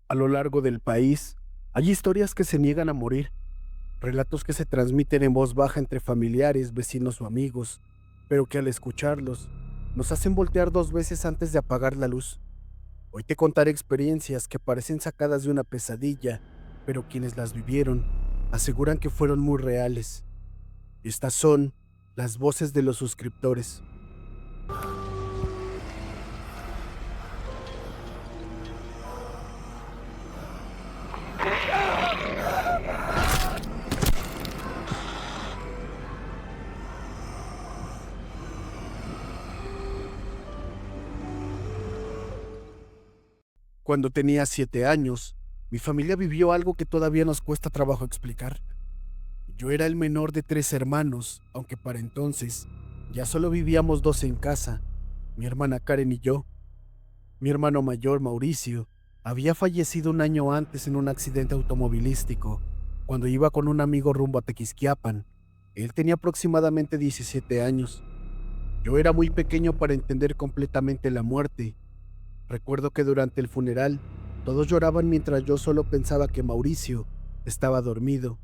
A lo largo del país, hay historias que se niegan a morir, relatos que se transmiten en voz baja entre familiares, vecinos o amigos, pero que al escucharlos nos hacen voltear dos veces antes de apagar la luz. Hoy te contaré experiencias que parecen sacadas de una pesadilla, pero quienes las vivieron aseguran que fueron muy reales. Estas son las voces de los suscriptores. Cuando tenía 7 años, mi familia vivió algo que todavía nos cuesta trabajo explicar. Yo era el menor de 3 hermanos, aunque para entonces ya solo vivíamos dos en casa, mi hermana Karen y yo. Mi hermano mayor, Mauricio, había fallecido un año antes en un accidente automovilístico, cuando iba con un amigo rumbo a Tequisquiapan. Él tenía aproximadamente 17 años. Yo era muy pequeño para entender completamente la muerte. Recuerdo que durante el funeral, todos lloraban mientras yo solo pensaba que Mauricio estaba dormido.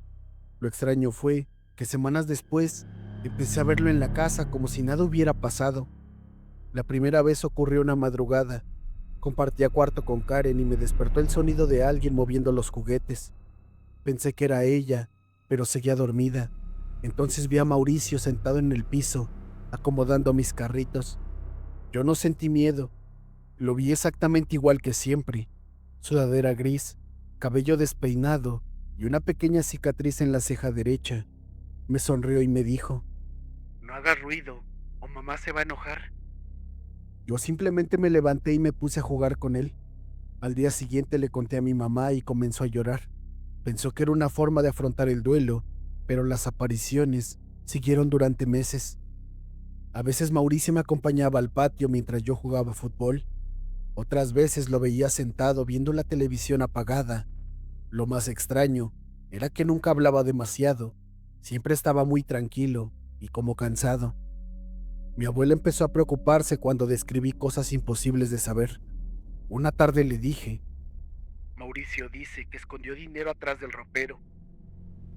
Lo extraño fue que semanas después empecé a verlo en la casa como si nada hubiera pasado. La primera vez ocurrió una madrugada. Compartía cuarto con Karen y me despertó el sonido de alguien moviendo los juguetes. Pensé que era ella, pero seguía dormida. Entonces vi a Mauricio sentado en el piso, acomodando mis carritos. Yo no sentí miedo. Lo vi exactamente igual que siempre. Sudadera gris, cabello despeinado y una pequeña cicatriz en la ceja derecha. Me sonrió y me dijo: "No hagas ruido, o mamá se va a enojar". Yo simplemente me levanté y me puse a jugar con él. Al día siguiente le conté a mi mamá y comenzó a llorar. Pensó que era una forma de afrontar el duelo, pero las apariciones siguieron durante meses. A veces Mauricio me acompañaba al patio mientras yo jugaba fútbol. Otras veces lo veía sentado viendo la televisión apagada. Lo más extraño era que nunca hablaba demasiado. Siempre estaba muy tranquilo y como cansado. Mi abuela empezó a preocuparse cuando describí cosas imposibles de saber. Una tarde le dije: "Mauricio dice que escondió dinero atrás del ropero".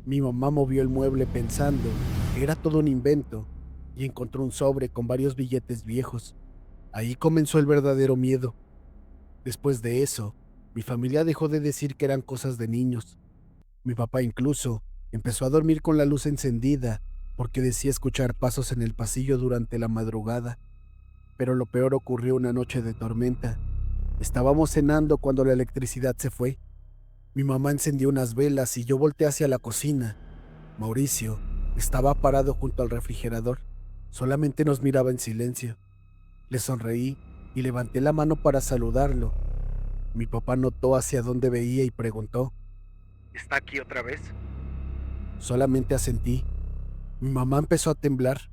Mi mamá movió el mueble pensando que era todo un invento y encontró un sobre con varios billetes viejos. Ahí comenzó el verdadero miedo. Después de eso, mi familia dejó de decir que eran cosas de niños. Mi papá incluso empezó a dormir con la luz encendida porque decía escuchar pasos en el pasillo durante la madrugada. Pero lo peor ocurrió una noche de tormenta. Estábamos cenando cuando la electricidad se fue. Mi mamá encendió unas velas y yo volteé hacia la cocina. Mauricio estaba parado junto al refrigerador. Solamente nos miraba en silencio. Le sonreí y levanté la mano para saludarlo. Mi papá notó hacia dónde veía y preguntó: "¿Está aquí otra vez?". Solamente asentí. Mi mamá empezó a temblar.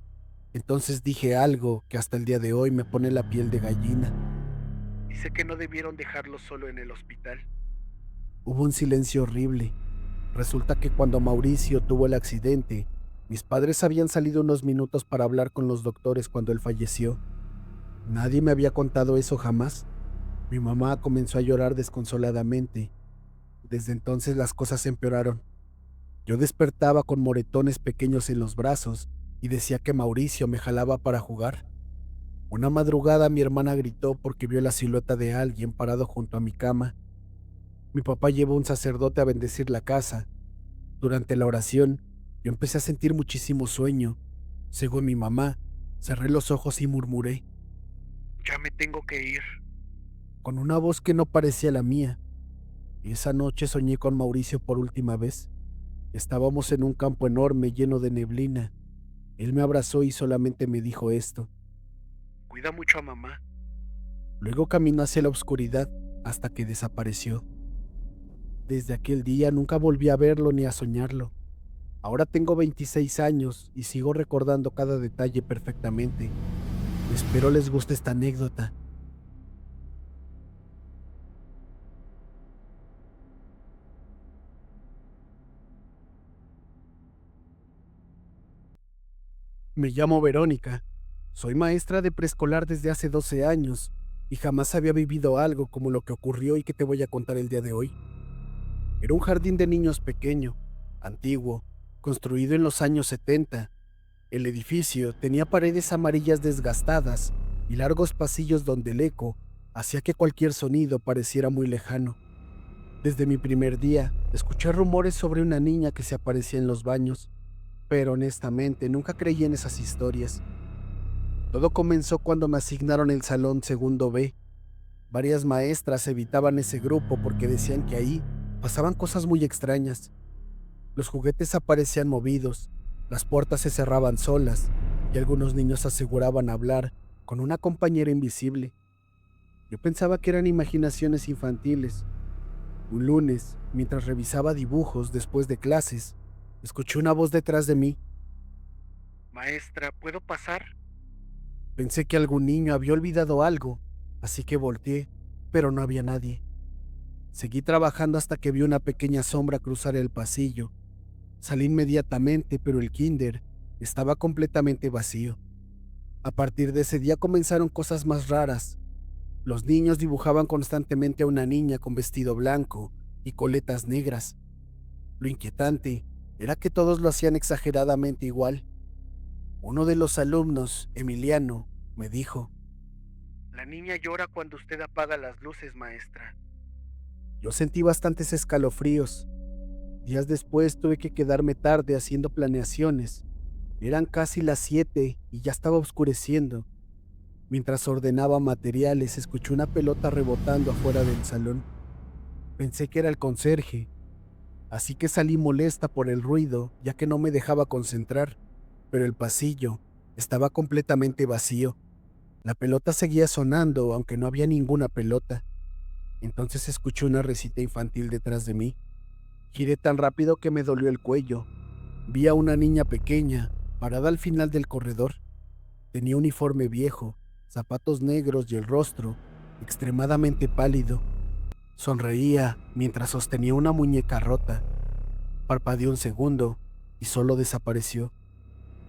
Entonces dije algo que hasta el día de hoy me pone la piel de gallina. "Dice que no debieron dejarlo solo en el hospital". Hubo un silencio horrible. Resulta que cuando Mauricio tuvo el accidente, mis padres habían salido unos minutos para hablar con los doctores cuando él falleció. Nadie me había contado eso jamás. Mi mamá comenzó a llorar desconsoladamente. Desde entonces las cosas empeoraron. Yo despertaba con moretones pequeños en los brazos y decía que Mauricio me jalaba para jugar. Una madrugada mi hermana gritó porque vio la silueta de alguien parado junto a mi cama. Mi papá llevó un sacerdote a bendecir la casa. Durante la oración, yo empecé a sentir muchísimo sueño. Según mi mamá, cerré los ojos y murmuré: "Ya me tengo que ir", con una voz que no parecía la mía. Esa noche soñé con Mauricio por última vez. Estábamos en un campo enorme lleno de neblina. Él me abrazó y solamente me dijo esto: "Cuida mucho a mamá". Luego caminó hacia la oscuridad hasta que desapareció. Desde aquel día nunca volví a verlo ni a soñarlo. Ahora tengo 26 años y sigo recordando cada detalle perfectamente. Espero les guste esta anécdota. Me llamo Verónica. Soy maestra de preescolar desde hace 12 años y jamás había vivido algo como lo que ocurrió y que te voy a contar el día de hoy. Era un jardín de niños pequeño, antiguo, construido en los años 70. El edificio tenía paredes amarillas desgastadas y largos pasillos donde el eco hacía que cualquier sonido pareciera muy lejano. Desde mi primer día, escuché rumores sobre una niña que se aparecía en los baños, pero honestamente nunca creí en esas historias. Todo comenzó cuando me asignaron el salón segundo B. Varias maestras evitaban ese grupo porque decían que ahí pasaban cosas muy extrañas. Los juguetes aparecían movidos, las puertas se cerraban solas y algunos niños aseguraban hablar con una compañera invisible. Yo pensaba que eran imaginaciones infantiles. Un lunes, mientras revisaba dibujos después de clases, escuché una voz detrás de mí. Maestra, ¿puedo pasar? Pensé que algún niño había olvidado algo, así que volteé, pero no había nadie. Seguí trabajando hasta que vi una pequeña sombra cruzar el pasillo. Salí inmediatamente, pero el kinder estaba completamente vacío. A partir de ese día comenzaron cosas más raras. Los niños dibujaban constantemente a una niña con vestido blanco y coletas negras. Lo inquietante era que todos lo hacían exageradamente igual. Uno de los alumnos, Emiliano, me dijo: La niña llora cuando usted apaga las luces, maestra. Yo sentí bastantes escalofríos. Días después tuve que quedarme tarde haciendo planeaciones. Eran casi las 7 y ya estaba oscureciendo. Mientras ordenaba materiales, escuché una pelota rebotando afuera del salón. Pensé que era el conserje, así que salí molesta por el ruido, ya que no me dejaba concentrar, pero el pasillo estaba completamente vacío. La pelota seguía sonando, aunque no había ninguna pelota. Entonces escuché una risita infantil detrás de mí. Giré tan rápido que me dolió el cuello. Vi a una niña pequeña, parada al final del corredor. Tenía uniforme viejo, zapatos negros y el rostro extremadamente pálido. Sonreía mientras sostenía una muñeca rota. Parpadeó un segundo y solo desapareció.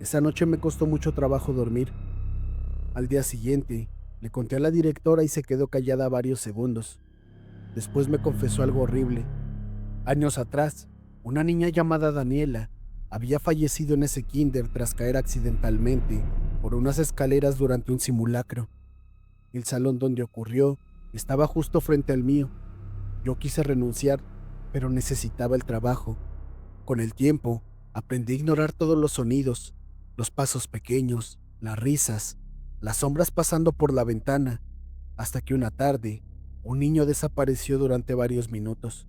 Esa noche me costó mucho trabajo dormir. Al día siguiente, le conté a la directora y se quedó callada varios segundos. Después me confesó algo horrible. Años atrás, una niña llamada Daniela había fallecido en ese kinder tras caer accidentalmente por unas escaleras durante un simulacro. El salón donde ocurrió estaba justo frente al mío. Yo quise renunciar, pero necesitaba el trabajo. Con el tiempo, aprendí a ignorar todos los sonidos, los pasos pequeños, las risas, las sombras pasando por la ventana, hasta que una tarde, un niño desapareció durante varios minutos.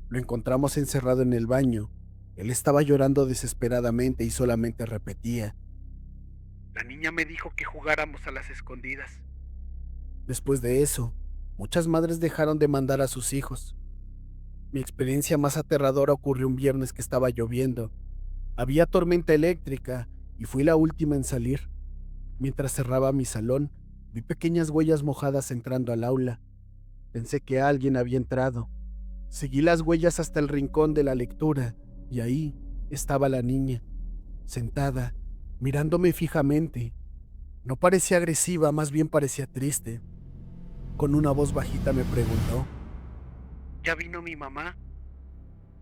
Lo encontramos encerrado en el baño. Él estaba llorando desesperadamente y solamente repetía: La niña me dijo que jugáramos a las escondidas. Después de eso, muchas madres dejaron de mandar a sus hijos. Mi experiencia más aterradora ocurrió un viernes que estaba lloviendo. Había tormenta eléctrica y fui la última en salir. Mientras cerraba mi salón, vi pequeñas huellas mojadas entrando al aula. Pensé que alguien había entrado. Seguí las huellas hasta el rincón de la lectura y ahí estaba la niña, sentada, mirándome fijamente. No parecía agresiva, más bien parecía triste. Con una voz bajita me preguntó: ¿Ya vino mi mamá?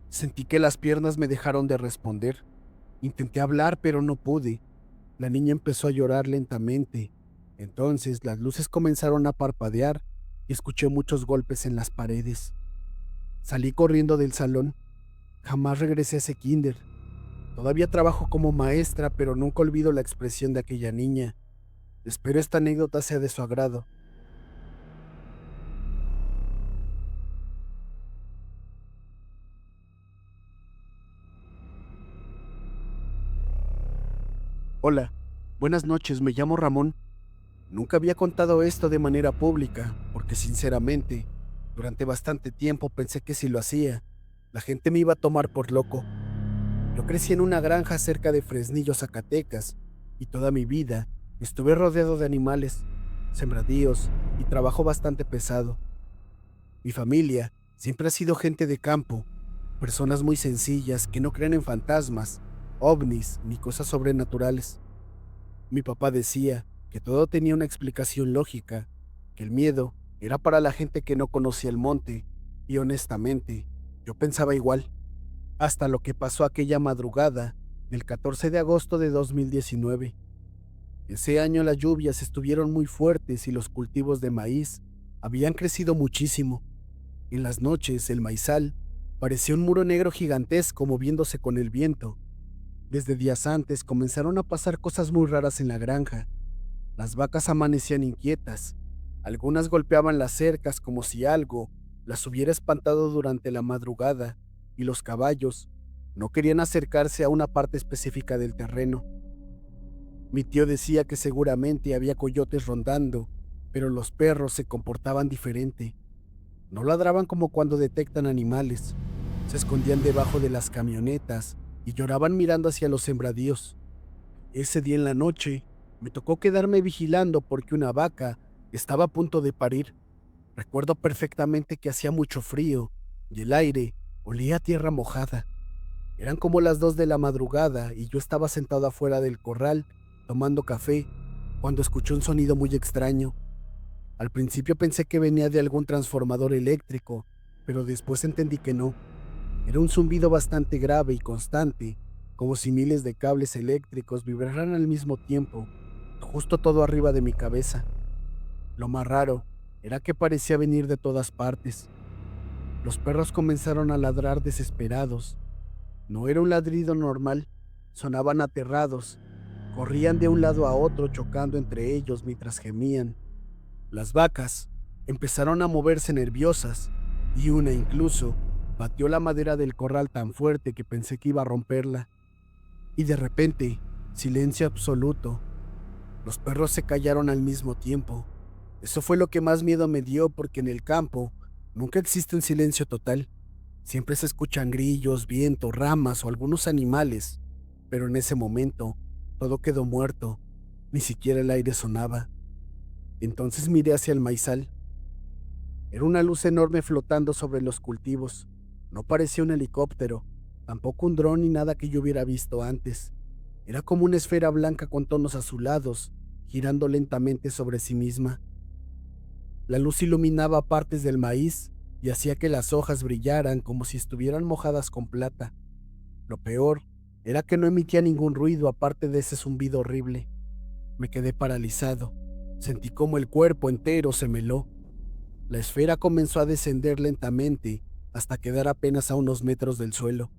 Sentí que las piernas me dejaron de responder. Intenté hablar, pero no pude. La niña empezó a llorar lentamente. Entonces las luces comenzaron a parpadear y escuché muchos golpes en las paredes. Salí corriendo del salón. Jamás regresé a ese kinder. Todavía trabajo como maestra, pero nunca olvido la expresión de aquella niña. Espero esta anécdota sea de su agrado. Hola, buenas noches, me llamo Ramón. Nunca había contado esto de manera pública, porque sinceramente, durante bastante tiempo pensé que si lo hacía, la gente me iba a tomar por loco. Yo crecí en una granja cerca de Fresnillo, Zacatecas, y toda mi vida estuve rodeado de animales, sembradíos y trabajo bastante pesado. Mi familia siempre ha sido gente de campo, personas muy sencillas que no creen en fantasmas, ovnis ni cosas sobrenaturales. Mi papá decía que todo tenía una explicación lógica, que el miedo era para la gente que no conocía el monte, y honestamente, yo pensaba igual, hasta lo que pasó aquella madrugada del 14 de agosto de 2019. Ese año las lluvias estuvieron muy fuertes y los cultivos de maíz habían crecido muchísimo. En las noches el maizal parecía un muro negro gigantesco moviéndose con el viento. Desde días antes comenzaron a pasar cosas muy raras en la granja. Las vacas amanecían inquietas. Algunas golpeaban las cercas como si algo las hubiera espantado durante la madrugada, y los caballos no querían acercarse a una parte específica del terreno. Mi tío decía que seguramente había coyotes rondando, pero los perros se comportaban diferente. No ladraban como cuando detectan animales. Se escondían debajo de las camionetas y lloraban mirando hacia los sembradíos. Ese día en la noche me tocó quedarme vigilando porque una vaca estaba a punto de parir. Recuerdo perfectamente que hacía mucho frío y el aire olía a tierra mojada. Eran como las 2 de la madrugada y yo estaba sentado afuera del corral tomando café cuando escuché un sonido muy extraño. Al principio pensé que venía de algún transformador eléctrico, pero después entendí que no. Era un zumbido bastante grave y constante, como si miles de cables eléctricos vibraran al mismo tiempo, justo todo arriba de mi cabeza. Lo más raro era que parecía venir de todas partes. Los perros comenzaron a ladrar desesperados. No era un ladrido normal, sonaban aterrados. Corrían de un lado a otro chocando entre ellos mientras gemían. Las vacas empezaron a moverse nerviosas y una incluso batió la madera del corral tan fuerte que pensé que iba a romperla. Y de repente, silencio absoluto. Los perros se callaron al mismo tiempo. Eso fue lo que más miedo me dio porque en el campo nunca existe un silencio total. Siempre se escuchan grillos, viento, ramas o algunos animales, pero en ese momento todo quedó muerto, ni siquiera el aire sonaba. Entonces miré hacia el maizal. Era una luz enorme flotando sobre los cultivos. No parecía un helicóptero, tampoco un dron ni nada que yo hubiera visto antes. Era como una esfera blanca con tonos azulados, girando lentamente sobre sí misma. La luz iluminaba partes del maíz y hacía que las hojas brillaran como si estuvieran mojadas con plata. Lo peor era que no emitía ningún ruido aparte de ese zumbido horrible. Me quedé paralizado. Sentí como el cuerpo entero se me heló. La esfera comenzó a descender lentamente hasta quedar apenas a unos metros del suelo.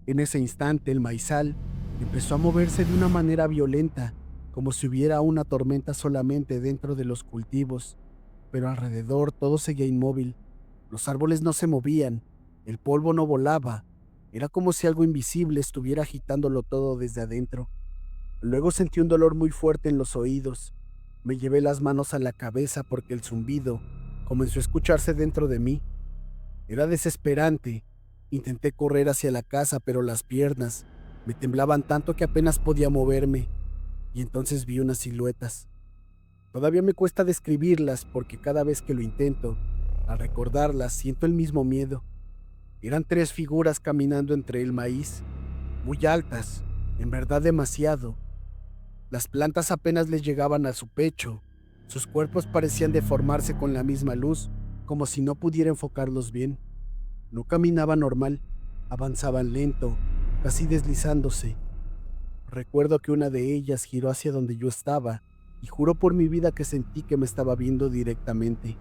En ese instante el maizal empezó a moverse de una manera violenta, como si hubiera una tormenta solamente dentro de los cultivos, pero alrededor todo seguía inmóvil. Los árboles no se movían, el polvo no volaba. Era como si algo invisible estuviera agitándolo todo desde adentro. Luego sentí un dolor muy fuerte en los oídos. Me llevé las manos a la cabeza porque el zumbido comenzó a escucharse dentro de mí. Era desesperante. Intenté correr hacia la casa, pero las piernas me temblaban tanto que apenas podía moverme. Y entonces vi unas siluetas. Todavía me cuesta describirlas porque cada vez que lo intento, al recordarlas, siento el mismo miedo. Eran 3 figuras caminando entre el maíz, muy altas, en verdad demasiado. Las plantas apenas les llegaban a su pecho. Sus cuerpos parecían deformarse con la misma luz, como si no pudiera enfocarlos bien. No caminaban normal, avanzaban lento, casi deslizándose. Recuerdo que una de ellas giró hacia donde yo estaba, y juro por mi vida que sentí que me estaba viendo directamente.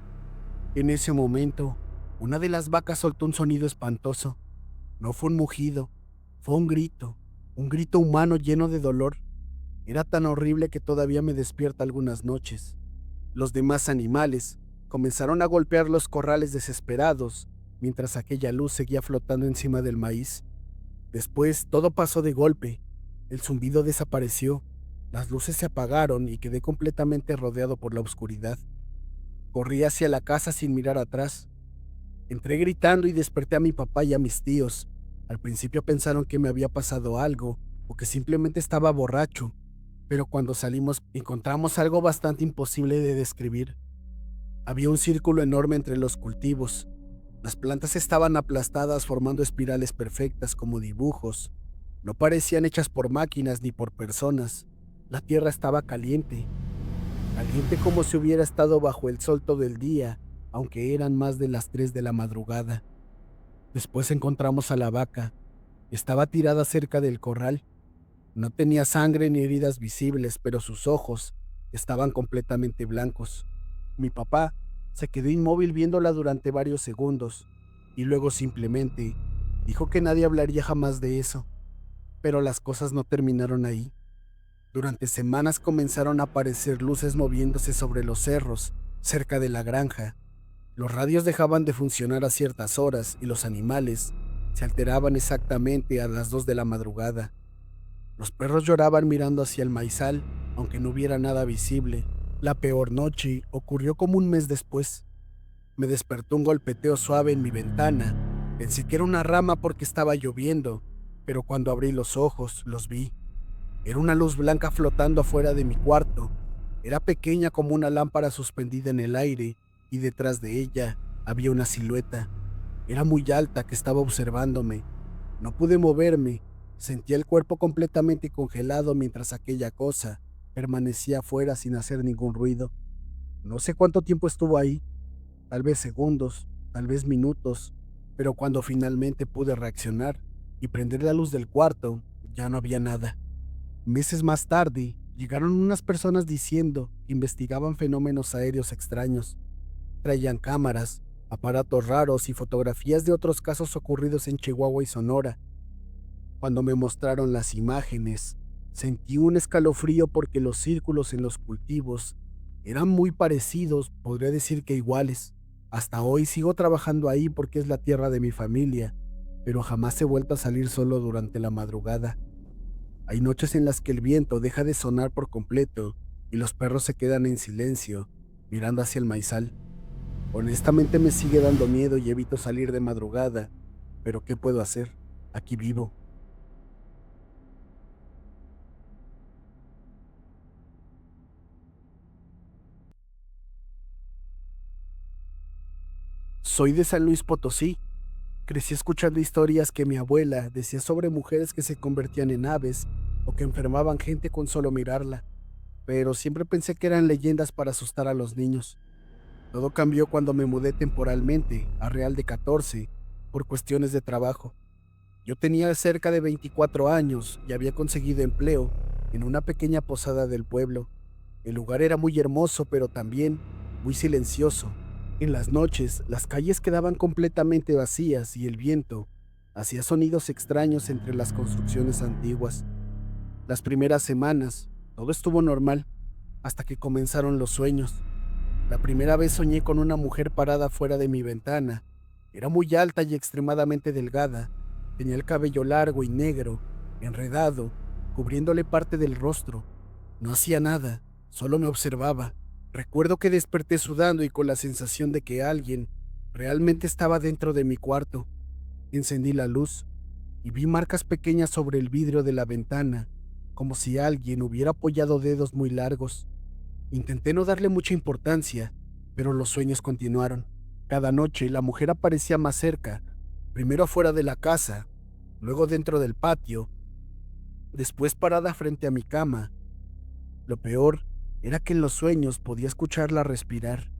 En ese momento, una de las vacas soltó un sonido espantoso. No fue un mugido, fue un grito humano lleno de dolor. Era tan horrible que todavía me despierta algunas noches. Los demás animales comenzaron a golpear los corrales desesperados, mientras aquella luz seguía flotando encima del maíz. Después todo pasó de golpe. El zumbido desapareció, las luces se apagaron y quedé completamente rodeado por la oscuridad. Corrí hacia la casa sin mirar atrás. Entré gritando y desperté a mi papá y a mis tíos. Al principio pensaron que me había pasado algo o que simplemente estaba borracho, pero cuando salimos encontramos algo bastante imposible de describir. Había un círculo enorme entre los cultivos. Las plantas estaban aplastadas formando espirales perfectas como dibujos. No parecían hechas por máquinas ni por personas. La tierra estaba caliente. caliente como si hubiera estado bajo el sol todo el día, aunque eran más de las 3 de la madrugada. Después encontramos a la vaca. Estaba tirada cerca del corral. No tenía sangre ni heridas visibles, pero sus ojos estaban completamente blancos. Mi papá se quedó inmóvil viéndola durante varios segundos y luego simplemente dijo que nadie hablaría jamás de eso. Pero las cosas no terminaron ahí. Durante semanas comenzaron a aparecer luces moviéndose sobre los cerros, cerca de la granja. Los radios dejaban de funcionar a ciertas horas y los animales se alteraban exactamente a las 2 de la madrugada. Los perros lloraban mirando hacia el maizal, aunque no hubiera nada visible. La peor noche ocurrió como un mes después. Me despertó un golpeteo suave en mi ventana. Pensé que era una rama porque estaba lloviendo, pero cuando abrí los ojos, los vi. Era una luz blanca flotando afuera de mi cuarto. Era pequeña como una lámpara suspendida en el aire, y detrás de ella había una silueta. Era muy alta que estaba observándome. No pude moverme. Sentía el cuerpo completamente congelado mientras aquella cosa permanecía afuera sin hacer ningún ruido. No sé cuánto tiempo estuvo ahí, tal vez segundos, tal vez minutos, pero cuando finalmente pude reaccionar y prender la luz del cuarto, ya no había nada. Meses más tarde, llegaron unas personas diciendo que investigaban fenómenos aéreos extraños. Traían cámaras, aparatos raros y fotografías de otros casos ocurridos en Chihuahua y Sonora. Cuando me mostraron las imágenes, sentí un escalofrío porque los círculos en los cultivos eran muy parecidos, podría decir que iguales. Hasta hoy sigo trabajando ahí porque es la tierra de mi familia, pero jamás he vuelto a salir solo durante la madrugada. Hay noches en las que el viento deja de sonar por completo y los perros se quedan en silencio, mirando hacia el maizal. Honestamente me sigue dando miedo y evito salir de madrugada, pero ¿qué puedo hacer? Aquí vivo. Soy de San Luis Potosí. Crecí escuchando historias que mi abuela decía sobre mujeres que se convertían en aves o que enfermaban gente con solo mirarla, pero siempre pensé que eran leyendas para asustar a los niños. Todo cambió cuando me mudé temporalmente a Real de 14 por cuestiones de trabajo. Yo tenía cerca de 24 años y había conseguido empleo en una pequeña posada del pueblo. El lugar era muy hermoso, pero también muy silencioso. En las noches, las calles quedaban completamente vacías y el viento hacía sonidos extraños entre las construcciones antiguas. Las primeras semanas, todo estuvo normal, hasta que comenzaron los sueños. La primera vez soñé con una mujer parada fuera de mi ventana. Era muy alta y extremadamente delgada. Tenía el cabello largo y negro, enredado, cubriéndole parte del rostro. No hacía nada, solo me observaba. Recuerdo que desperté sudando y con la sensación de que alguien realmente estaba dentro de mi cuarto. Encendí la luz y vi marcas pequeñas sobre el vidrio de la ventana, como si alguien hubiera apoyado dedos muy largos. Intenté no darle mucha importancia, pero los sueños continuaron. Cada noche la mujer aparecía más cerca, primero afuera de la casa, luego dentro del patio, después parada frente a mi cama. Lo peor era que en los sueños podía escucharla respirar,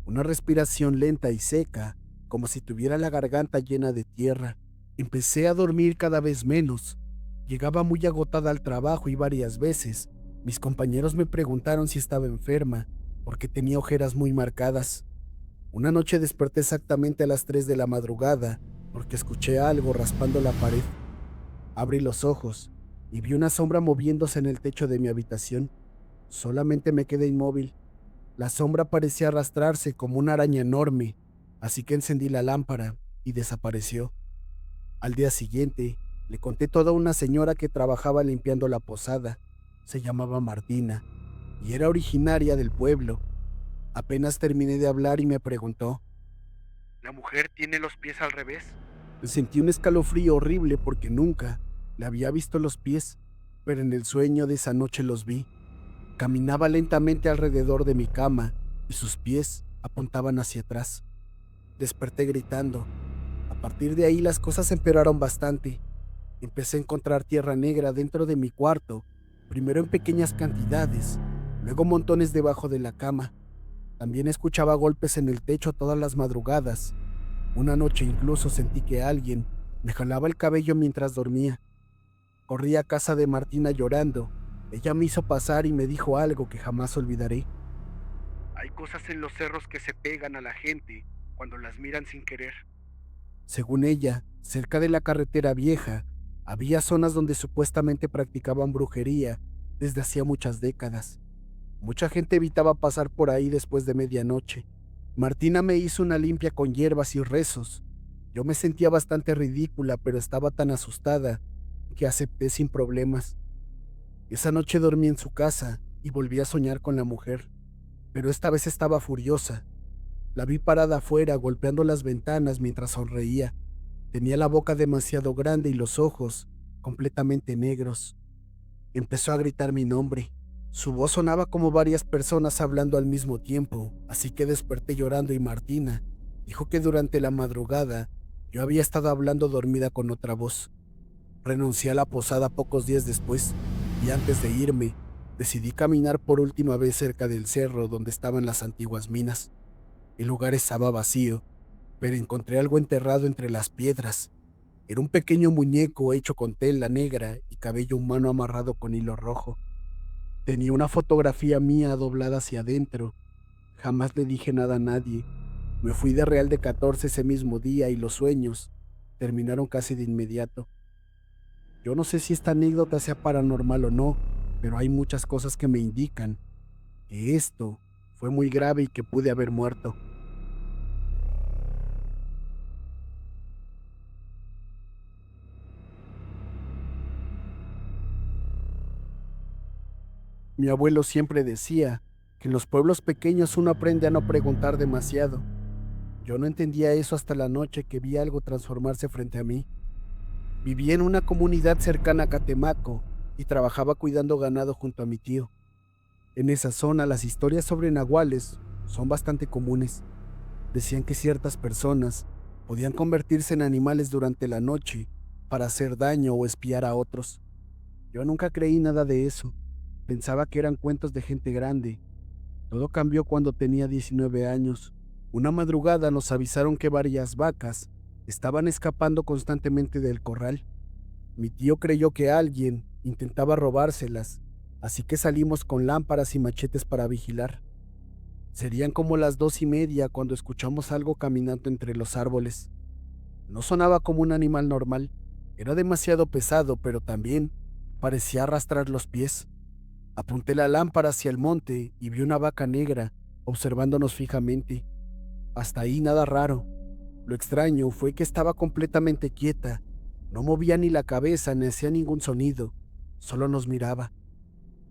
una respiración lenta y seca, como si tuviera la garganta llena de tierra. Empecé a dormir cada vez menos. Llegaba muy agotada al trabajo y varias veces mis compañeros me preguntaron si estaba enferma, porque tenía ojeras muy marcadas. Una noche desperté exactamente a las 3 de la madrugada, porque escuché algo raspando la pared. Abrí los ojos y vi una sombra moviéndose en el techo de mi habitación. Solamente me quedé inmóvil. La sombra parecía arrastrarse como una araña enorme, así que encendí la lámpara y desapareció. Al día siguiente, le conté todo a una señora que trabajaba limpiando la posada. Se llamaba Martina y era originaria del pueblo. Apenas terminé de hablar y me preguntó: ¿la mujer tiene los pies al revés? Sentí un escalofrío horrible porque nunca le había visto los pies, pero en el sueño de esa noche los vi. Caminaba lentamente alrededor de mi cama y sus pies apuntaban hacia atrás. Desperté gritando. A partir de ahí las cosas empeoraron bastante. Empecé a encontrar tierra negra dentro de mi cuarto, primero en pequeñas cantidades, luego montones debajo de la cama. También escuchaba golpes en el techo todas las madrugadas. Una noche incluso sentí que alguien me jalaba el cabello mientras dormía. Corrí a casa de Martina llorando. Ella me hizo pasar y me dijo algo que jamás olvidaré. Hay cosas en los cerros que se pegan a la gente cuando las miran sin querer. Según ella, cerca de la carretera vieja, había zonas donde supuestamente practicaban brujería desde hacía muchas décadas. Mucha gente evitaba pasar por ahí después de medianoche. Martina me hizo una limpia con hierbas y rezos. Yo me sentía bastante ridícula, pero estaba tan asustada que acepté sin problemas. Esa noche dormí en su casa y volví a soñar con la mujer, pero esta vez estaba furiosa. La vi parada afuera golpeando las ventanas mientras sonreía. Tenía la boca demasiado grande y los ojos completamente negros. Empezó a gritar mi nombre. Su voz sonaba como varias personas hablando al mismo tiempo, así que desperté llorando y Martina dijo que durante la madrugada yo había estado hablando dormida con otra voz. Renuncié a la posada pocos días después y antes de irme decidí caminar por última vez cerca del cerro donde estaban las antiguas minas. El lugar estaba vacío, pero encontré algo enterrado entre las piedras. Era un pequeño muñeco hecho con tela negra y cabello humano amarrado con hilo rojo. Tenía una fotografía mía doblada hacia adentro. Jamás le dije nada a nadie. Me fui de Real de 14 ese mismo día y los sueños terminaron casi de inmediato. Yo no sé si esta anécdota sea paranormal o no, pero hay muchas cosas que me indican que esto fue muy grave y que pude haber muerto. Mi abuelo siempre decía que en los pueblos pequeños uno aprende a no preguntar demasiado. Yo no entendía eso hasta la noche que vi algo transformarse frente a mí. Vivía en una comunidad cercana a Catemaco y trabajaba cuidando ganado junto a mi tío. En esa zona las historias sobre nahuales son bastante comunes. Decían que ciertas personas podían convertirse en animales durante la noche para hacer daño o espiar a otros. Yo nunca creí nada de eso. Pensaba que eran cuentos de gente grande. Todo cambió cuando tenía 19 años. Una madrugada nos avisaron que varias vacas estaban escapando constantemente del corral. Mi tío creyó que alguien intentaba robárselas, así que salimos con lámparas y machetes para vigilar. Serían como las 2:30 cuando escuchamos algo caminando entre los árboles. No sonaba como un animal normal. Era demasiado pesado, pero también parecía arrastrar los pies. Apunté la lámpara hacia el monte y vi una vaca negra observándonos fijamente. Hasta ahí nada raro. Lo extraño fue que estaba completamente quieta. No movía ni la cabeza ni hacía ningún sonido. Solo nos miraba.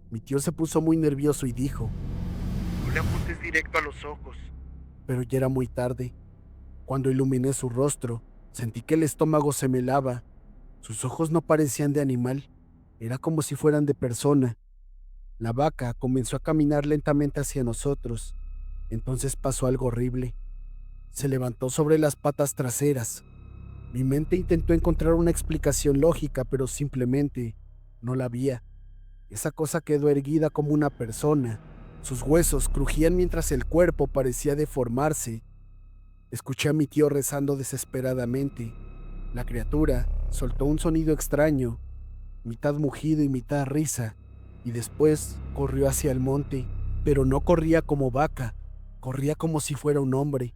Mi tío se puso muy nervioso y dijo: "No le apuntes directo a los ojos". Pero ya era muy tarde. Cuando iluminé su rostro, sentí que el estómago se me helaba. Sus ojos no parecían de animal. Era como si fueran de persona. La vaca comenzó a caminar lentamente hacia nosotros. Entonces pasó algo horrible. Se levantó sobre las patas traseras. Mi mente intentó encontrar una explicación lógica, pero simplemente no la había. Esa cosa quedó erguida como una persona. Sus huesos crujían mientras el cuerpo parecía deformarse. Escuché a mi tío rezando desesperadamente. La criatura soltó un sonido extraño, mitad mugido y mitad risa, y después corrió hacia el monte, pero no corría como vaca, corría como si fuera un hombre.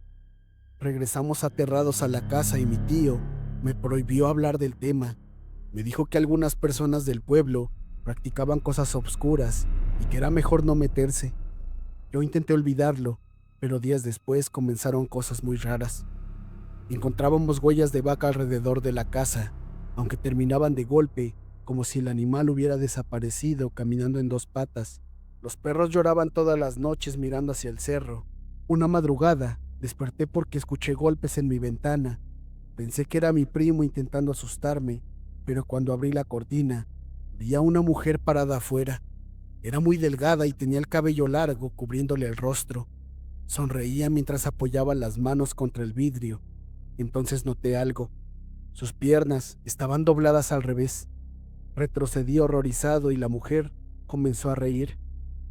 Regresamos aterrados a la casa y mi tío me prohibió hablar del tema. Me dijo que algunas personas del pueblo practicaban cosas obscuras y que era mejor no meterse. Yo intenté olvidarlo, pero días después comenzaron cosas muy raras. Encontrábamos huellas de vaca alrededor de la casa, aunque terminaban de golpe, como si el animal hubiera desaparecido caminando en dos patas. Los perros lloraban todas las noches mirando hacia el cerro. Una madrugada desperté porque escuché golpes en mi ventana. Pensé que era mi primo intentando asustarme, pero cuando abrí la cortina, vi a una mujer parada afuera. Era muy delgada y tenía el cabello largo cubriéndole el rostro. Sonreía mientras apoyaba las manos contra el vidrio. Entonces noté algo. Sus piernas estaban dobladas al revés. Retrocedí horrorizado y la mujer comenzó a reír.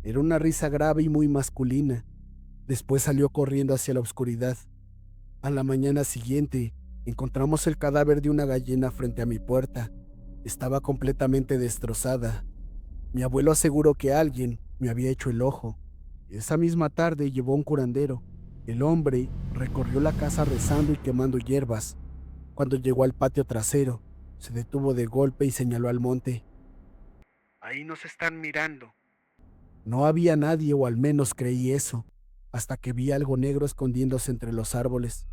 Era una risa grave y muy masculina. Después salió corriendo hacia la oscuridad. A la mañana siguiente, encontramos el cadáver de una gallina frente a mi puerta. Estaba completamente destrozada. Mi abuelo aseguró que alguien me había hecho el ojo. Esa misma tarde llevó un curandero. El hombre recorrió la casa rezando y quemando hierbas. Cuando llegó al patio trasero, se detuvo de golpe y señaló al monte. Ahí nos están mirando. No había nadie, o al menos creí eso, hasta que vi algo negro escondiéndose entre los árboles.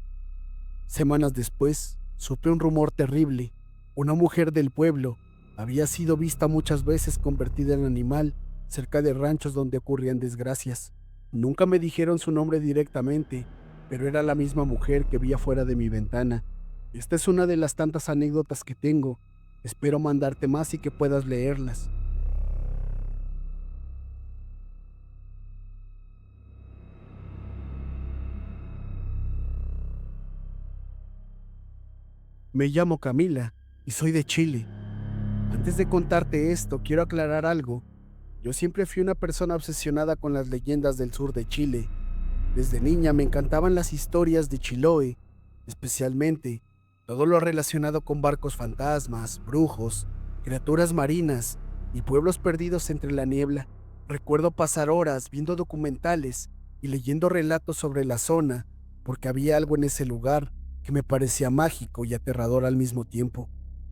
Semanas después, supe un rumor terrible. Una mujer del pueblo había sido vista muchas veces convertida en animal cerca de ranchos donde ocurrían desgracias. Nunca me dijeron su nombre directamente, pero era la misma mujer que vi afuera de mi ventana. Esta es una de las tantas anécdotas que tengo. Espero mandarte más y que puedas leerlas. Me llamo Camila y soy de Chile. Antes de contarte esto, quiero aclarar algo. Yo siempre fui una persona obsesionada con las leyendas del sur de Chile. Desde niña me encantaban las historias de Chiloé, especialmente todo lo relacionado con barcos fantasmas, brujos, criaturas marinas y pueblos perdidos entre la niebla. Recuerdo pasar horas viendo documentales y leyendo relatos sobre la zona, porque había algo en ese lugar que me parecía mágico y aterrador al mismo tiempo.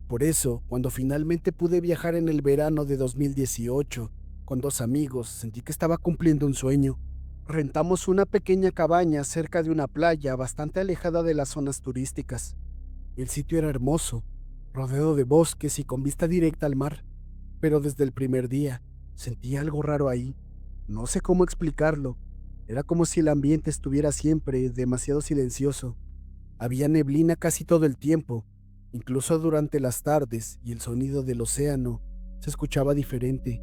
Por eso, cuando finalmente pude viajar en el verano de 2018 con dos amigos, sentí que estaba cumpliendo un sueño. Rentamos una pequeña cabaña cerca de una playa bastante alejada de las zonas turísticas. El sitio era hermoso, rodeado de bosques y con vista directa al mar, pero desde el primer día sentí algo raro ahí. No sé cómo explicarlo. Era como si el ambiente estuviera siempre demasiado silencioso. Había neblina casi todo el tiempo, incluso durante las tardes, y el sonido del océano se escuchaba diferente,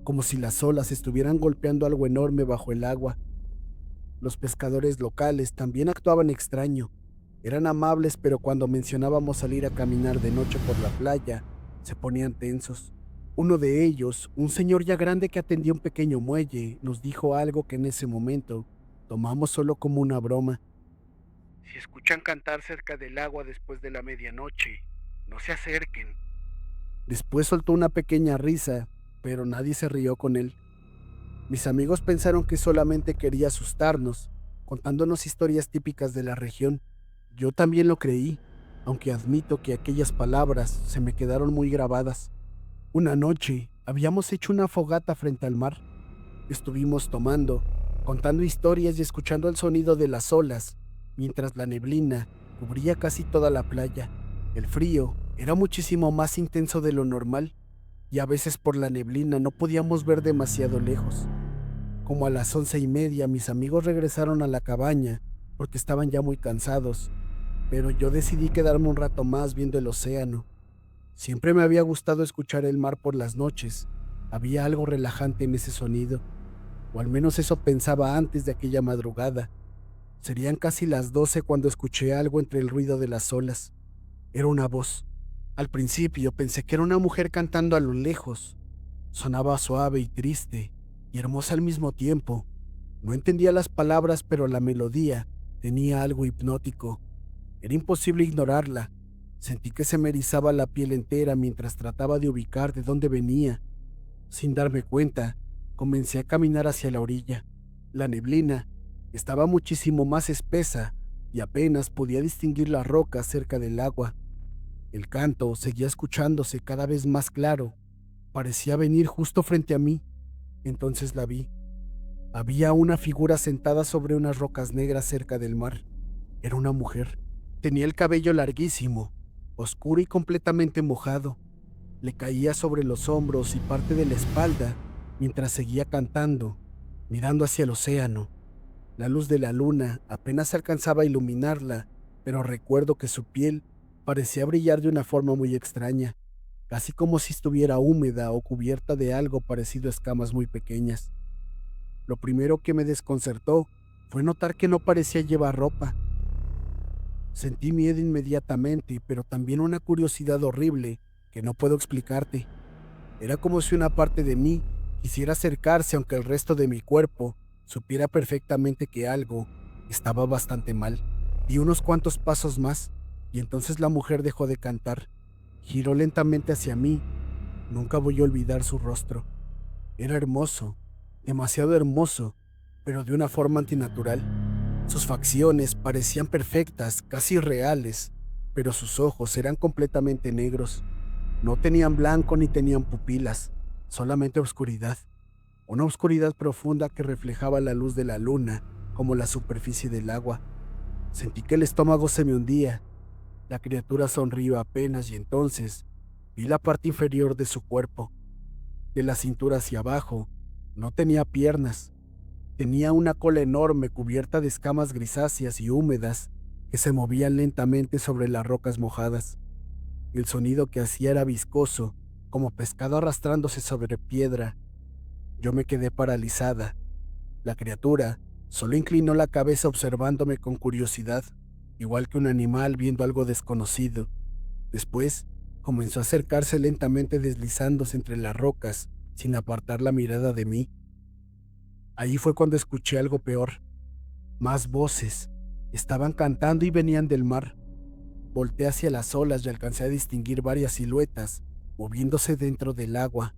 como si las olas estuvieran golpeando algo enorme bajo el agua. Los pescadores locales también actuaban extraño. Eran amables, pero cuando mencionábamos salir a caminar de noche por la playa, se ponían tensos. Uno de ellos, un señor ya grande que atendía un pequeño muelle, nos dijo algo que en ese momento tomamos solo como una broma. Si escuchan cantar cerca del agua después de la medianoche, no se acerquen. Después soltó una pequeña risa, pero nadie se rió con él. Mis amigos pensaron que solamente quería asustarnos, contándonos historias típicas de la región. Yo también lo creí, aunque admito que aquellas palabras se me quedaron muy grabadas. Una noche habíamos hecho una fogata frente al mar. Estuvimos tomando, contando historias y escuchando el sonido de las olas, mientras la neblina cubría casi toda la playa. El frío era muchísimo más intenso de lo normal, y a veces por la neblina no podíamos ver demasiado lejos. Como a las 11:30 mis amigos regresaron a la cabaña porque estaban ya muy cansados, pero yo decidí quedarme un rato más viendo el océano. Siempre me había gustado escuchar el mar por las noches. Había algo relajante en ese sonido, o al menos eso pensaba antes de aquella madrugada. Serían casi las 12 cuando escuché algo entre el ruido de las olas. Era una voz. Al principio pensé que era una mujer cantando a lo lejos. Sonaba suave y triste, y hermosa al mismo tiempo. No entendía las palabras, pero la melodía tenía algo hipnótico. Era imposible ignorarla. Sentí que se me erizaba la piel entera mientras trataba de ubicar de dónde venía. Sin darme cuenta, comencé a caminar hacia la orilla. La neblina estaba muchísimo más espesa y apenas podía distinguir las rocas cerca del agua. El canto seguía escuchándose cada vez más claro. Parecía venir justo frente a mí. Entonces la vi. Había una figura sentada sobre unas rocas negras cerca del mar. Era una mujer. Tenía el cabello larguísimo, oscuro y completamente mojado. Le caía sobre los hombros y parte de la espalda mientras seguía cantando, mirando hacia el océano. La luz de la luna apenas alcanzaba a iluminarla, pero recuerdo que su piel parecía brillar de una forma muy extraña, casi como si estuviera húmeda o cubierta de algo parecido a escamas muy pequeñas. Lo primero que me desconcertó fue notar que no parecía llevar ropa. Sentí miedo inmediatamente, pero también una curiosidad horrible que no puedo explicarte. Era como si una parte de mí Quisiera acercarse aunque el resto de mi cuerpo supiera perfectamente que algo estaba bastante mal. Di unos cuantos pasos más y entonces la mujer dejó de cantar. Giró lentamente hacia mí. Nunca voy a olvidar su rostro. Era hermoso, demasiado hermoso, pero de una forma antinatural. Sus facciones parecían perfectas, casi reales, pero sus ojos eran completamente negros. No tenían blanco ni tenían pupilas, solamente oscuridad. Una oscuridad profunda que reflejaba la luz de la luna como la superficie del agua. Sentí que el estómago se me hundía. La criatura sonrió apenas y entonces vi la parte inferior de su cuerpo. De la cintura hacia abajo, no tenía piernas. Tenía una cola enorme cubierta de escamas grisáceas y húmedas que se movían lentamente sobre las rocas mojadas. El sonido que hacía era viscoso, como pescado arrastrándose sobre piedra. Yo me quedé paralizada. La criatura solo inclinó la cabeza observándome con curiosidad, igual que un animal viendo algo desconocido. Después, comenzó a acercarse lentamente deslizándose entre las rocas, sin apartar la mirada de mí. Ahí fue cuando escuché algo peor. Más voces. Estaban cantando y venían del mar. Volté hacia las olas y alcancé a distinguir varias siluetas, moviéndose dentro del agua.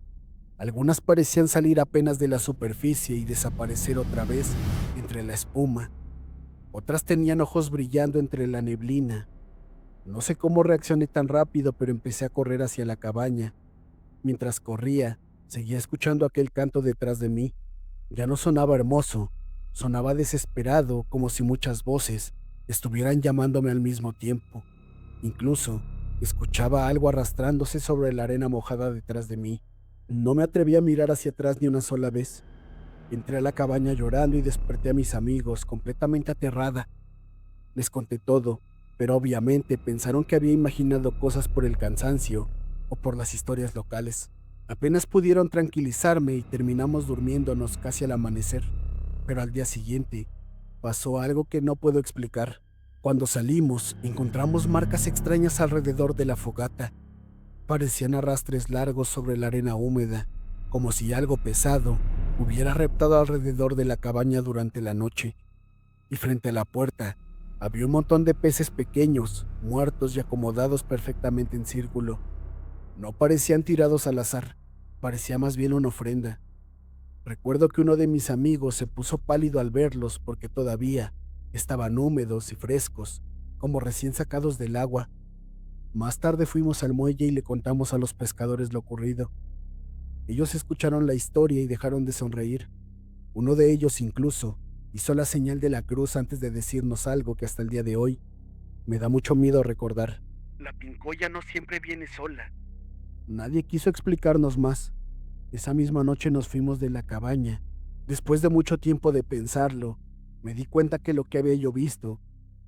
Algunas parecían salir apenas de la superficie y desaparecer otra vez entre la espuma. Otras tenían ojos brillando entre la neblina. No sé cómo reaccioné tan rápido, pero empecé a correr hacia la cabaña. Mientras corría, seguía escuchando aquel canto detrás de mí. Ya no sonaba hermoso, sonaba desesperado, como si muchas voces estuvieran llamándome al mismo tiempo. Incluso escuchaba algo arrastrándose sobre la arena mojada detrás de mí. No me atreví a mirar hacia atrás ni una sola vez. Entré a la cabaña llorando y desperté a mis amigos, completamente aterrada. Les conté todo, pero obviamente pensaron que había imaginado cosas por el cansancio o por las historias locales. Apenas pudieron tranquilizarme y terminamos durmiéndonos casi al amanecer. Pero al día siguiente pasó algo que no puedo explicar. Cuando salimos, encontramos marcas extrañas alrededor de la fogata. Parecían arrastres largos sobre la arena húmeda, como si algo pesado hubiera reptado alrededor de la cabaña durante la noche. Y frente a la puerta había un montón de peces pequeños, muertos y acomodados perfectamente en círculo. No parecían tirados al azar, parecía más bien una ofrenda. Recuerdo que uno de mis amigos se puso pálido al verlos porque todavía estaban húmedos y frescos, como recién sacados del agua. Más tarde fuimos al muelle y le contamos a los pescadores lo ocurrido. Ellos escucharon la historia y dejaron de sonreír. Uno de ellos incluso hizo la señal de la cruz antes de decirnos algo que hasta el día de hoy me da mucho miedo recordar. La pincoya no siempre viene sola. Nadie quiso explicarnos más. Esa misma noche nos fuimos de la cabaña. Después de mucho tiempo de pensarlo, me di cuenta que lo que había yo visto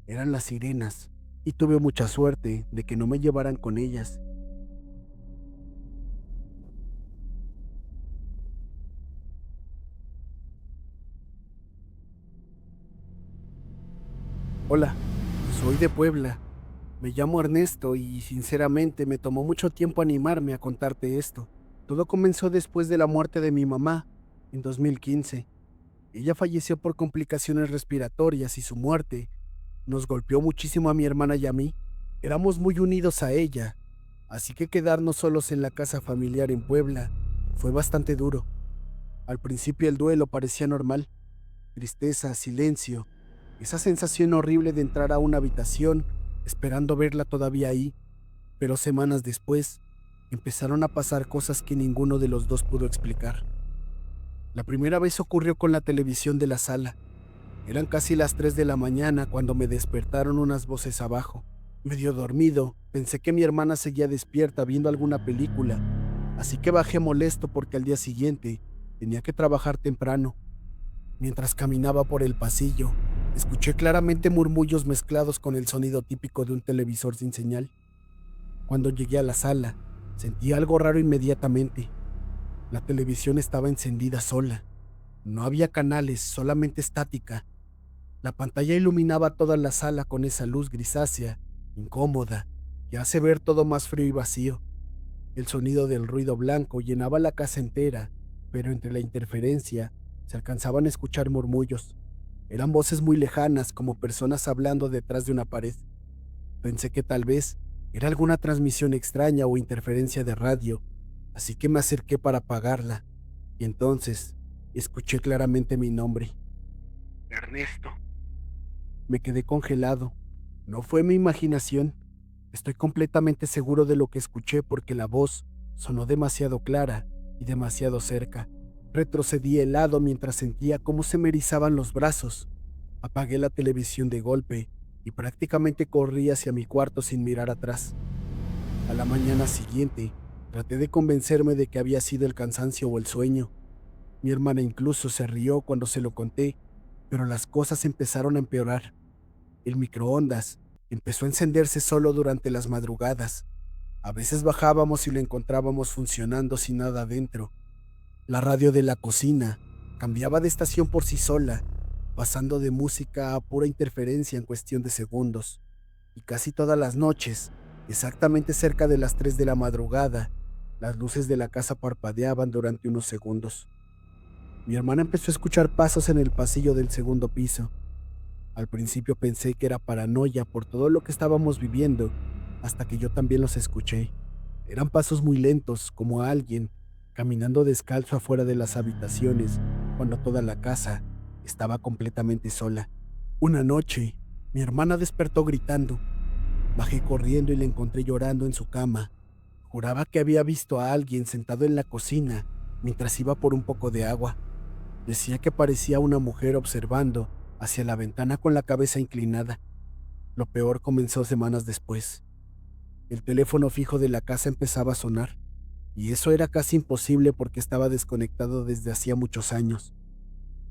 eran las sirenas, y tuve mucha suerte de que no me llevaran con ellas. Hola, soy de Puebla. Me llamo Ernesto y sinceramente me tomó mucho tiempo animarme a contarte esto. Todo comenzó después de la muerte de mi mamá, en 2015. Ella falleció por complicaciones respiratorias y su muerte nos golpeó muchísimo a mi hermana y a mí. Éramos muy unidos a ella, así que quedarnos solos en la casa familiar en Puebla fue bastante duro. Al principio el duelo parecía normal, tristeza, silencio, esa sensación horrible de entrar a una habitación esperando verla todavía ahí, pero semanas después empezaron a pasar cosas que ninguno de los dos pudo explicar. La primera vez ocurrió con la televisión de la sala. Eran casi las 3 de la mañana cuando me despertaron unas voces abajo. Medio dormido, pensé que mi hermana seguía despierta viendo alguna película, así que bajé molesto porque al día siguiente tenía que trabajar temprano. Mientras caminaba por el pasillo, escuché claramente murmullos mezclados con el sonido típico de un televisor sin señal. Cuando llegué a la sala, sentí algo raro inmediatamente. La televisión estaba encendida sola. No había canales, solamente estática. La pantalla iluminaba toda la sala con esa luz grisácea, incómoda, que hace ver todo más frío y vacío. El sonido del ruido blanco llenaba la casa entera, pero entre la interferencia se alcanzaban a escuchar murmullos. Eran voces muy lejanas, como personas hablando detrás de una pared. Pensé que tal vez era alguna transmisión extraña o interferencia de radio, así que me acerqué para apagarla, y entonces escuché claramente mi nombre. Ernesto. Me quedé congelado. No fue mi imaginación. Estoy completamente seguro de lo que escuché porque la voz sonó demasiado clara y demasiado cerca. Retrocedí helado mientras sentía cómo se me erizaban los brazos. Apagué la televisión de golpe y prácticamente corrí hacia mi cuarto sin mirar atrás. A la mañana siguiente, traté de convencerme de que había sido el cansancio o el sueño. Mi hermana incluso se rió cuando se lo conté, pero las cosas empezaron a empeorar. El microondas empezó a encenderse solo durante las madrugadas. A veces bajábamos y lo encontrábamos funcionando sin nada dentro. La radio de la cocina cambiaba de estación por sí sola, pasando de música a pura interferencia en cuestión de segundos. Y casi todas las noches, exactamente cerca de las 3 de la madrugada, las luces de la casa parpadeaban durante unos segundos. Mi hermana empezó a escuchar pasos en el pasillo del segundo piso. Al principio pensé que era paranoia por todo lo que estábamos viviendo, hasta que yo también los escuché. Eran pasos muy lentos, como alguien caminando descalzo afuera de las habitaciones, cuando toda la casa estaba completamente sola. Una noche, mi hermana despertó gritando. Bajé corriendo y la encontré llorando en su cama. Juraba que había visto a alguien sentado en la cocina mientras iba por un poco de agua. Decía que parecía una mujer observando hacia la ventana con la cabeza inclinada. Lo peor comenzó semanas después. El teléfono fijo de la casa empezaba a sonar, y eso era casi imposible porque estaba desconectado desde hacía muchos años.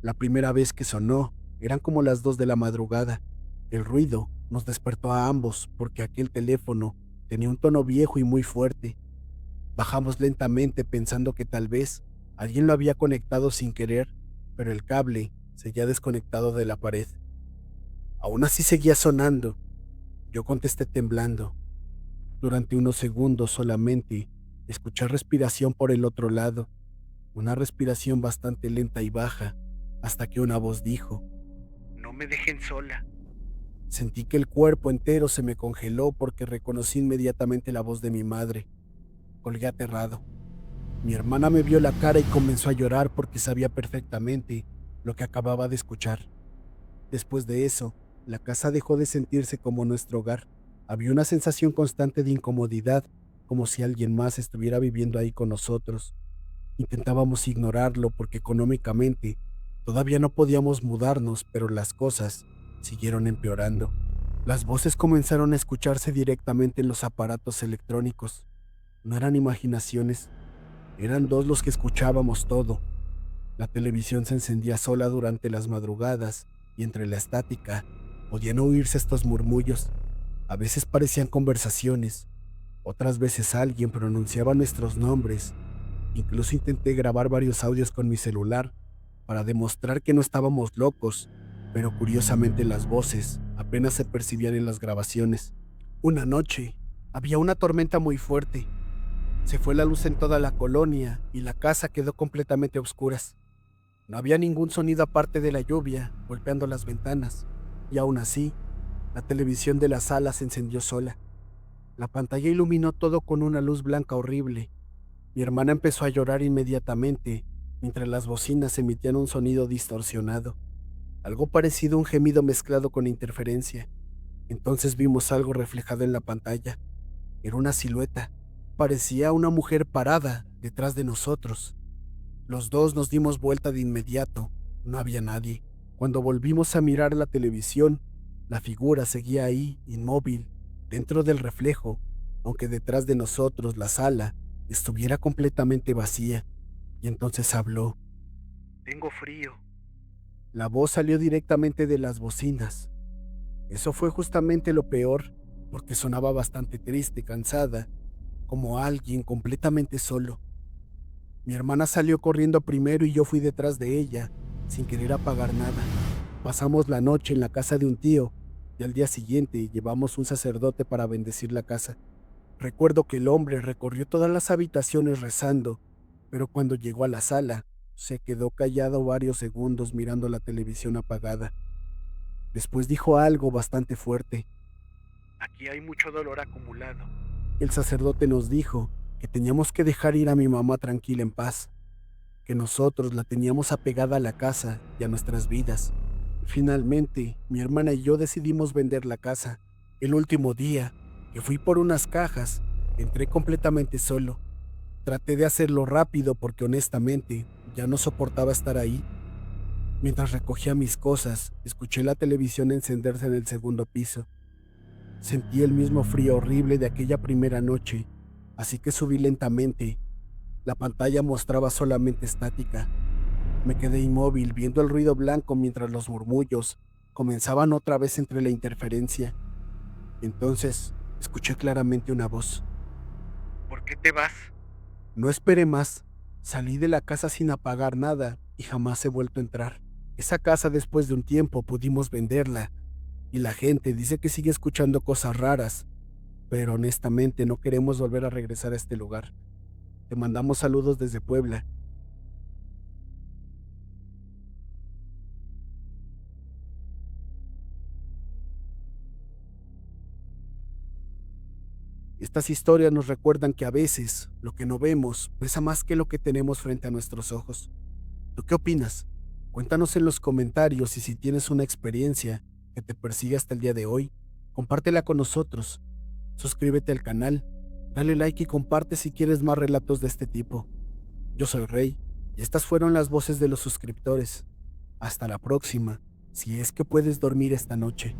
La primera vez que sonó eran como las 2 de la madrugada. El ruido nos despertó a ambos porque aquel teléfono tenía un tono viejo y muy fuerte. Bajamos lentamente pensando que tal vez alguien lo había conectado sin querer, pero el cable seguía desconectado de la pared. Aún así seguía sonando. Yo contesté temblando. Durante unos segundos solamente escuché respiración por el otro lado, una respiración bastante lenta y baja, hasta que una voz dijo: "No me dejen sola". Sentí que el cuerpo entero se me congeló porque reconocí inmediatamente la voz de mi madre. Colgué aterrado. Mi hermana me vio la cara y comenzó a llorar porque sabía perfectamente lo que acababa de escuchar. Después de eso, la casa dejó de sentirse como nuestro hogar. Había una sensación constante de incomodidad, como si alguien más estuviera viviendo ahí con nosotros. Intentábamos ignorarlo porque económicamente todavía no podíamos mudarnos, pero las cosas siguieron empeorando. Las voces comenzaron a escucharse directamente en los aparatos electrónicos. No eran imaginaciones, eran dos los que escuchábamos todo. La televisión se encendía sola durante las madrugadas y entre la estática podían oírse estos murmullos. A veces parecían conversaciones, otras veces alguien pronunciaba nuestros nombres. Incluso intenté grabar varios audios con mi celular para demostrar que no estábamos locos, pero curiosamente las voces apenas se percibían en las grabaciones. Una noche había una tormenta muy fuerte. Se fue la luz en toda la colonia y la casa quedó completamente a oscuras. No había ningún sonido aparte de la lluvia golpeando las ventanas, y aún así, la televisión de la sala se encendió sola. La pantalla iluminó todo con una luz blanca horrible. Mi hermana empezó a llorar inmediatamente, mientras las bocinas emitían un sonido distorsionado, algo parecido a un gemido mezclado con interferencia. Entonces vimos algo reflejado en la pantalla. Era una silueta. Parecía una mujer parada detrás de nosotros. Los dos nos dimos vuelta de inmediato. No había nadie. Cuando volvimos a mirar la televisión, la figura seguía ahí, inmóvil, dentro del reflejo, aunque detrás de nosotros la sala estuviera completamente vacía. Y entonces habló. "Tengo frío". La voz salió directamente de las bocinas. Eso fue justamente lo peor, porque sonaba bastante triste, cansada, como alguien completamente solo. Mi hermana salió corriendo primero y yo fui detrás de ella, sin querer apagar nada. Pasamos la noche en la casa de un tío y al día siguiente llevamos un sacerdote para bendecir la casa. Recuerdo que el hombre recorrió todas las habitaciones rezando pero cuando llegó a la sala, se quedó callado varios segundos mirando la televisión apagada. Después dijo algo bastante fuerte. Aquí hay mucho dolor acumulado. El sacerdote nos dijo que teníamos que dejar ir a mi mamá tranquila en paz, que nosotros la teníamos apegada a la casa y a nuestras vidas. Finalmente, mi hermana y yo decidimos vender la casa. El último día que fui por unas cajas, entré completamente solo. Traté de hacerlo rápido porque honestamente ya no soportaba estar ahí. Mientras recogía mis cosas, escuché la televisión encenderse en el segundo piso. Sentí el mismo frío horrible de aquella primera noche, así que subí lentamente. La pantalla mostraba solamente estática. Me quedé inmóvil viendo el ruido blanco mientras los murmullos comenzaban otra vez entre la interferencia. Entonces, escuché claramente una voz. ¿Por qué te vas? No esperé más. Salí de la casa sin apagar nada y jamás he vuelto a entrar. Esa casa después de un tiempo pudimos venderla y la gente dice que sigue escuchando cosas raras, pero honestamente no queremos volver a regresar a este lugar. Te mandamos saludos desde Puebla. Estas historias nos recuerdan que a veces lo que no vemos pesa más que lo que tenemos frente a nuestros ojos. ¿Tú qué opinas? Cuéntanos en los comentarios y si tienes una experiencia que te persigue hasta el día de hoy, compártela con nosotros. Suscríbete al canal, dale like y comparte si quieres más relatos de este tipo. Yo soy Rey y estas fueron las voces de los suscriptores. Hasta la próxima, si es que puedes dormir esta noche.